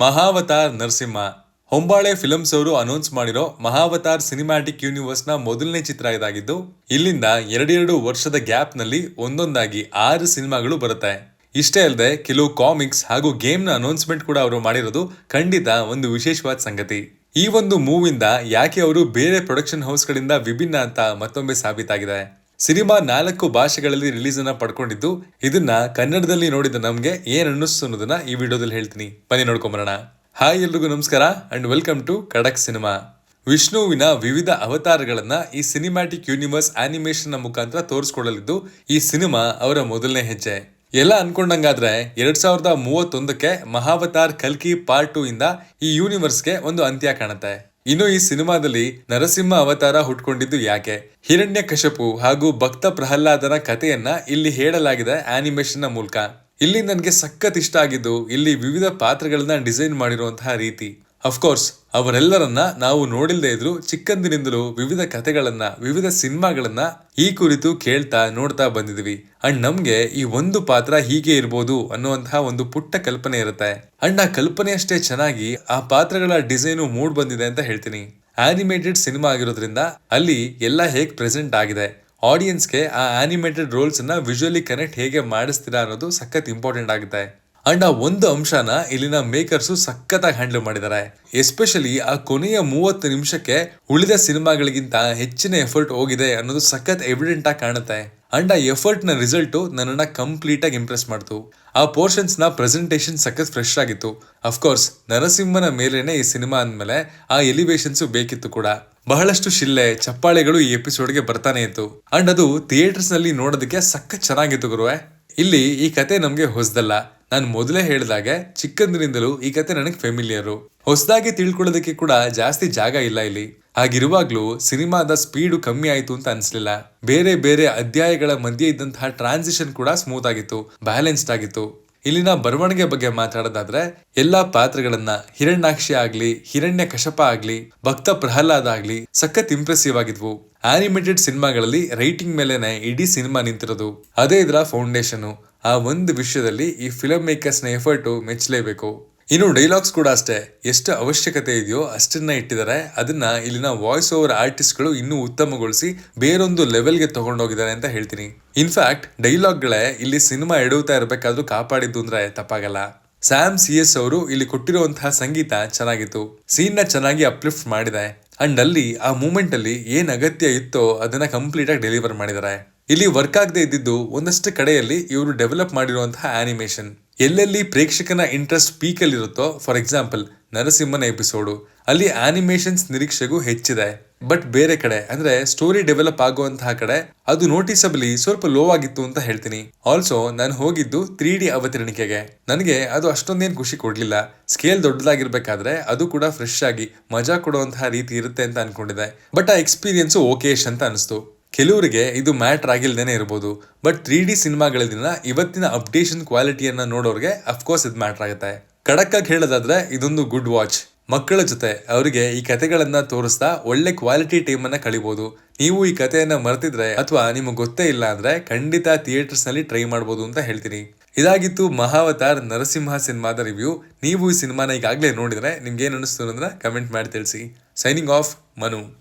ಮಹಾವತಾರ್ ನರಸಿಂಹ ಹೊಂಬಾಳೆ films ಅವರು announce ಮಾಡಿರೋ Mahavatar cinematic universe ನ ಮೊದಲನೇ ಚಿತ್ರ ಇದಾಗಿದ್ದು ಇಲ್ಲಿಂದ ಎರಡೆರಡು ವರ್ಷದ ಗ್ಯಾಪ್ ನಲ್ಲಿ ಒಂದೊಂದಾಗಿ 6 ಸಿನಿಮಾಗಳು ಬರುತ್ತೆ. ಇಷ್ಟೇ ಅಲ್ಲದೆ ಕೆಲವು ಕಾಮಿಕ್ಸ್ ಹಾಗೂ ಗೇಮ್ ನ ಅನೌನ್ಸ್ಮೆಂಟ್ ಕೂಡ ಅವರು ಮಾಡಿರೋದು ಖಂಡಿತ ಒಂದು ವಿಶೇಷವಾದ ಸಂಗತಿ. ಈ ಒಂದು ಮೂವಿಂದ ಯಾಕೆ ಅವರು ಬೇರೆ ಪ್ರೊಡಕ್ಷನ್ ಹೌಸ್ ಗಳಿಂದ ವಿಭಿನ್ನ ಅಂತ ಮತ್ತೊಮ್ಮೆ ಸಾಬೀತಾಗಿದೆ. ಸಿನಿಮಾ 4 ಭಾಷೆಗಳಲ್ಲಿ ರಿಲೀಸ್ ಅನ್ನ ಪಡ್ಕೊಂಡಿದ್ದು ಇದನ್ನ ಕನ್ನಡದಲ್ಲಿ ನೋಡಿದ ನಮ್ಗೆ ಏನ್ ಅನ್ನಿಸ್ತು ಅನ್ನೋದನ್ನ ಈ ವಿಡಿಯೋದಲ್ಲಿ ಹೇಳ್ತೀನಿ, ಬನ್ನಿ ನೋಡ್ಕೊಂಬರೋಣ. ಹಾಯ್ ಎಲ್ರಿಗೂ ನಮಸ್ಕಾರ ಅಂಡ್ ವೆಲ್ಕಮ್ ಟು ಖಡಕ್ ಸಿನಿಮಾ. ವಿಷ್ಣುವಿನ ವಿವಿಧ ಅವತಾರಗಳನ್ನ ಈ ಸಿನಿಮ್ಯಾಟಿಕ್ ಯೂನಿವರ್ಸ್ ಆನಿಮೇಷನ್ ನ ಮುಖಾಂತರ ತೋರಿಸ್ಕೊಳ್ಳಲಿದ್ದು ಈ ಸಿನಿಮಾ ಅವರ ಮೊದಲನೇ ಹೆಜ್ಜೆ. ಎಲ್ಲ ಅನ್ಕೊಂಡಂಗಾದ್ರೆ 2031ಕ್ಕೆ ಮಹಾವತಾರ್ ಕಲ್ಕಿ ಪಾರ್ಟ್ 2 ಇಂದ ಈ ಯೂನಿವರ್ಸ್ಗೆ ಒಂದು ಅಂತ್ಯ ಕಾಣುತ್ತೆ. ಇನ್ನು ಈ ಸಿನಿಮಾದಲ್ಲಿ ನರಸಿಂಹ ಅವತಾರ ಹುಟ್ಕೊಂಡಿದ್ದು ಯಾಕೆ, ಹಿರಣ್ಯಕಶಪು ಹಾಗೂ ಭಕ್ತ ಪ್ರಹ್ಲಾದನ ಕಥೆಯನ್ನ ಇಲ್ಲಿ ಹೇಳಲಾಗಿದೆ ಆನಿಮೇಷನ್ ನ ಮೂಲಕ. ಇಲ್ಲಿ ನನಗೆ ಸಖತ್ ಇಷ್ಟ ಆಗಿದ್ದು ಇಲ್ಲಿ ವಿವಿಧ ಪಾತ್ರಗಳನ್ನ ಡಿಸೈನ್ ಮಾಡಿರುವಂತಹ ರೀತಿ. ಅಫ್ಕೋರ್ಸ್ ಅವರೆಲ್ಲರನ್ನ ನಾವು ನೋಡಿಲ್ದೇ ಇದ್ರು ಚಿಕ್ಕಂದಿನಿಂದಲೂ ವಿವಿಧ ಕಥೆಗಳನ್ನ ವಿವಿಧ ಸಿನಿಮಾಗಳನ್ನ ಈ ಕುರಿತು ಕೇಳ್ತಾ ನೋಡ್ತಾ ಬಂದಿದ್ವಿ. ಅಂಡ್ ನಮ್ಗೆ ಈ ಒಂದು ಪಾತ್ರ ಹೀಗೆ ಇರ್ಬೋದು ಅನ್ನುವಂತಹ ಒಂದು ಪುಟ್ಟ ಕಲ್ಪನೆ ಇರುತ್ತೆ. ಅಂಡ್ ಆ ಕಲ್ಪನೆ ಅಷ್ಟೇ ಚೆನ್ನಾಗಿ ಆ ಪಾತ್ರಗಳ ಡಿಸೈನು ಮೂಡ್ ಬಂದಿದೆ ಅಂತ ಹೇಳ್ತೀನಿ. ಆನಿಮೇಟೆಡ್ ಸಿನಿಮಾ ಆಗಿರೋದ್ರಿಂದ ಅಲ್ಲಿ ಎಲ್ಲ ಹೇಗ್ ಪ್ರೆಸೆಂಟ್ ಆಗಿದೆ, ಆಡಿಯನ್ಸ್ಗೆ ಆ ಆನಿಮೇಟೆಡ್ ರೋಲ್ಸ್ ಅನ್ನ ವಿಜುವಲಿ ಕನೆಕ್ಟ್ ಹೇಗೆ ಮಾಡಿಸ್ತೀರಾ ಅನ್ನೋದು ಸಖತ್ ಇಂಪಾರ್ಟೆಂಟ್ ಆಗುತ್ತೆ. ಅಂಡ್ ಆ ಒಂದು ಅಂಶನ ಇಲ್ಲಿನ ಮೇಕರ್ಸು ಸಖತ್ತಾಗಿ ಹ್ಯಾಂಡಲ್ ಮಾಡಿದ್ದಾರೆ. ಎಸ್ಪೆಷಲಿ ಆ ಕೊನೆಯ 30 ನಿಮಿಷಕ್ಕೆ ಉಳಿದ ಸಿನಿಮಾಗಳಿಗಿಂತ ಹೆಚ್ಚಿನ ಎಫರ್ಟ್ ಹೋಗಿದೆ ಅನ್ನೋದು ಸಖತ್ ಎವಿಡೆಂಟ್ ಆಗಿ ಕಾಣುತ್ತೆ. ಅಂಡ್ ಆ ಎಫರ್ಟ್ ನ ರಿಸಲ್ಟ್ ನನ್ನನ್ನ ಕಂಪ್ಲೀಟ್ ಆಗಿ ಇಂಪ್ರೆಸ್ ಮಾಡ್ತು. ಆ ಪೋರ್ಷನ್ಸ್ ನ ಪ್ರೆಸೆಂಟೇಶನ್ ಸಖತ್ ಫ್ರೆಶ್ ಆಗಿತ್ತು. ಅಫ್ಕೋರ್ಸ್ ನರಸಿಂಹನ ಮೇಲೇನೆ ಈ ಸಿನಿಮಾ ಅಂದ್ಮೇಲೆ ಆ ಎಲಿವೇಶನ್ಸ್ ಬೇಕಿತ್ತು ಕೂಡ. ಬಹಳಷ್ಟು ಶಿಲ್ಲೆ ಚಪ್ಪಾಳೆಗಳು ಈ ಎಪಿಸೋಡ್ಗೆ ಬರ್ತಾನೆ ಇತ್ತು. ಅಂಡ್ ಅದು ಥಿಯೇಟರ್ಸ್ ನಲ್ಲಿ ನೋಡೋದಕ್ಕೆ ಸಖತ್ ಚೆನ್ನಾಗಿತ್ತು ಗುರುವೆ. ಇಲ್ಲಿ ಈ ಕತೆ ನಮ್ಗೆ ಹೊಸದಲ್ಲ. ನಾನು ಮೊದಲೇ ಹೇಳಿದಾಗೆ ಚಿಕ್ಕಂದಿನಿಂದಲೂ ಈ ಕತೆ ನನಗೆ ಫೆಮಿಲಿಯರು. ಹೊಸದಾಗಿ ತಿಳ್ಕೊಳ್ಳೋದಕ್ಕೆ ಕೂಡ ಜಾಸ್ತಿ ಜಾಗ ಇಲ್ಲ ಇಲ್ಲಿ. ಹಾಗಿರುವಾಗ್ಲೂ ಸಿನಿಮಾದ ಸ್ಪೀಡು ಕಮ್ಮಿ ಆಯ್ತು ಅಂತ ಅನ್ಸ್ಲಿಲ್ಲ. ಬೇರೆ ಬೇರೆ ಅಧ್ಯಾಯಗಳ ಮಧ್ಯೆ ಇದ್ದಂತಹ ಟ್ರಾನ್ಸಿಷನ್ ಕೂಡ ಸ್ಮೂತ್ ಆಗಿತ್ತು, ಬ್ಯಾಲೆನ್ಸ್ಡ್ ಆಗಿತ್ತು. ಇಲ್ಲಿನ ಬರವಣಿಗೆ ಬಗ್ಗೆ ಮಾತಾಡೋದಾದ್ರೆ ಎಲ್ಲಾ ಪಾತ್ರಗಳನ್ನ ಹಿರಣ್ಯಾಕ್ಷಿ ಆಗ್ಲಿ, ಹಿರಣ್ಯ ಕಶಪ ಆಗ್ಲಿ, ಭಕ್ತ ಪ್ರಹ್ಲಾದ ಆಗ್ಲಿ ಸಖತ್ ಇಂಪ್ರೆಸಿವ್ ಆಗಿದ್ವು. ಆನಿಮೇಟೆಡ್ ಸಿನಿಮಾಗಳಲ್ಲಿ ರೈಟಿಂಗ್ ಮೇಲೆನೆ ಇಡೀ ಸಿನಿಮಾ ನಿಂತಿರೋದು. ಅದೇ ಇದರ ಫೌಂಡೇಶನ್. ಆ ಒಂದು ವಿಷಯದಲ್ಲಿ ಈ ಫಿಲಂ ಮೇಕರ್ಸ್ ನ ಎಫರ್ಟ್ ಮೆಚ್ಚಲೇಬೇಕು. ಇನ್ನು ಡೈಲಾಗ್ಸ್ ಕೂಡ ಅಷ್ಟೇ, ಎಷ್ಟು ಅವಶ್ಯಕತೆ ಇದೆಯೋ ಅಷ್ಟನ್ನ ಇಟ್ಟಿದ್ದಾರೆ. ಅದನ್ನ ಇಲ್ಲಿನ ವಾಯ್ಸ್ ಓವರ್ ಆರ್ಟಿಸ್ಟ್ ಗಳು ಇನ್ನೂ ಉತ್ತಮಗೊಳಿಸಿ ಬೇರೊಂದು ಲೆವೆಲ್ಗೆ ತಗೊಂಡೋಗಿದ್ದಾರೆ ಅಂತ ಹೇಳ್ತೀನಿ. ಇನ್ಫ್ಯಾಕ್ಟ್ ಡೈಲಾಗ್ಗಳೇ ಇಲ್ಲಿ ಸಿನಿಮಾ ಎಡುತ್ತಾ ಇರಬೇಕಾದ್ರೂ ಕಾಪಾಡಿದ್ದು ಅಂದ್ರೆ ತಪ್ಪಾಗಲ್ಲ. ಸ್ಯಾಮ್ CS ಅವರು ಇಲ್ಲಿ ಕೊಟ್ಟಿರುವಂತಹ ಸಂಗೀತ ಚೆನ್ನಾಗಿತ್ತು. ಸೀನ್ ನ ಚೆನ್ನಾಗಿ ಅಪ್ಲಿಫ್ಟ್ ಮಾಡಿದೆ. ಅಂಡ್ ಅಲ್ಲಿ ಆ ಮೂಮೆಂಟ್ ಅಲ್ಲಿ ಏನ್ ಅಗತ್ಯ ಇತ್ತೋ ಅದನ್ನ ಕಂಪ್ಲೀಟ್ ಆಗಿ ಡೆಲಿವರ್ ಮಾಡಿದ್ದಾರೆ. ಇಲ್ಲಿ ವರ್ಕ್ ಆಗದೆ ಇದ್ದಿದ್ದು ಒಂದಷ್ಟು ಕಡೆಯಲ್ಲಿ ಇವರು ಡೆವಲಪ್ ಮಾಡಿರುವಂತಹ ಆನಿಮೇಷನ್. ಎಲ್ಲೆಲ್ಲಿ ಪ್ರೇಕ್ಷಕನ ಇಂಟ್ರೆಸ್ಟ್ ಪೀಕ್ ಅಲ್ಲಿ ಇರುತ್ತೋ, ಫಾರ್ ಎಕ್ಸಾಂಪಲ್ ನರಸಿಂಹನ ಎಪಿಸೋಡು, ಅಲ್ಲಿ ಆನಿಮೇಷನ್ಸ್ ನಿರೀಕ್ಷೆಗೂ ಹೆಚ್ಚಿದೆ. ಬಟ್ ಬೇರೆ ಕಡೆ ಅಂದ್ರೆ ಸ್ಟೋರಿ ಡೆವಲಪ್ ಆಗುವಂತಹ ಕಡೆ ಅದು ನೋಟಿಸಬಲಿ ಸ್ವಲ್ಪ ಲೋ ಆಗಿತ್ತು ಅಂತ ಹೇಳ್ತೀನಿ. ಆಲ್ಸೋ ನಾನು ಹೋಗಿದ್ದು 3D ಅವತರಣಿಕೆಗೆ. ನನಗೆ ಅದು ಅಷ್ಟೊಂದೇನು ಖುಷಿ ಕೊಡ್ಲಿಲ್ಲ. ಸ್ಕೇಲ್ ದೊಡ್ಡದಾಗಿರ್ಬೇಕಾದ್ರೆ ಅದು ಕೂಡ ಫ್ರೆಶ್ ಆಗಿ ಮಜಾ ಕೊಡುವಂತಹ ರೀತಿ ಇರುತ್ತೆ ಅಂತ ಅನ್ಕೊಂಡಿದ್ದೆ. ಬಟ್ ಆ ಎಕ್ಸ್ಪೀರಿಯನ್ಸ್ ಓಕೇಶ್ ಅಂತ ಅನಿಸ್ತು. ಕೆಲವರಿಗೆ ಇದು ಮ್ಯಾಟರ್ ಆಗಿಲ್ದೇನೆ ಇರಬಹುದು. ಬಟ್ 3D ಸಿನಿಮಾಗಳಲ್ಲಿನ ಇವತ್ತಿನ ಅಪ್ಡೇಷನ್ ಕ್ವಾಲಿಟಿಯನ್ನ ನೋಡೋರ್ಗೆ ಅಫ್ಕೋರ್ಸ್ ಇದು ಮ್ಯಾಟರ್ ಆಗುತ್ತೆ. ಖಡಕ್ ಆಗಿ ಹೇಳೋದಾದ್ರೆ ಇದೊಂದು ಗುಡ್ ವಾಚ್. ಮಕ್ಕಳ ಜೊತೆ ಅವರಿಗೆ ಈ ಕಥೆಗಳನ್ನ ತೋರಿಸ್ತಾ ಒಳ್ಳೆ ಕ್ವಾಲಿಟಿ ಟೈಮ್ ಅನ್ನ ಕಳಿಬಹುದು. ನೀವು ಈ ಕಥೆಯನ್ನ ಮರ್ತಿದ್ರೆ ಅಥವಾ ನಿಮಗೆ ಗೊತ್ತೇ ಇಲ್ಲ ಅಂದ್ರೆ ಖಂಡಿತ ಥಿಯೇಟರ್ಸ್ ನಲ್ಲಿ ಟ್ರೈ ಮಾಡಬಹುದು ಅಂತ ಹೇಳ್ತೀನಿ. ಇದಾಗಿತ್ತು ಮಹಾವತಾರ್ ನರಸಿಂಹ ಸಿನಿಮಾದ ರಿವ್ಯೂ. ನೀವು ಈ ಸಿನಿಮಾನ ಈಗಾಗಲೇ ನೋಡಿದ್ರೆ ನಿಮ್ಗೆ ಏನ್ ಅನಿಸ್ತು ಅನ್ನೋದನ್ನ ಕಮೆಂಟ್ ಮಾಡಿ ತಿಳಿಸಿ. Signing off, Manu.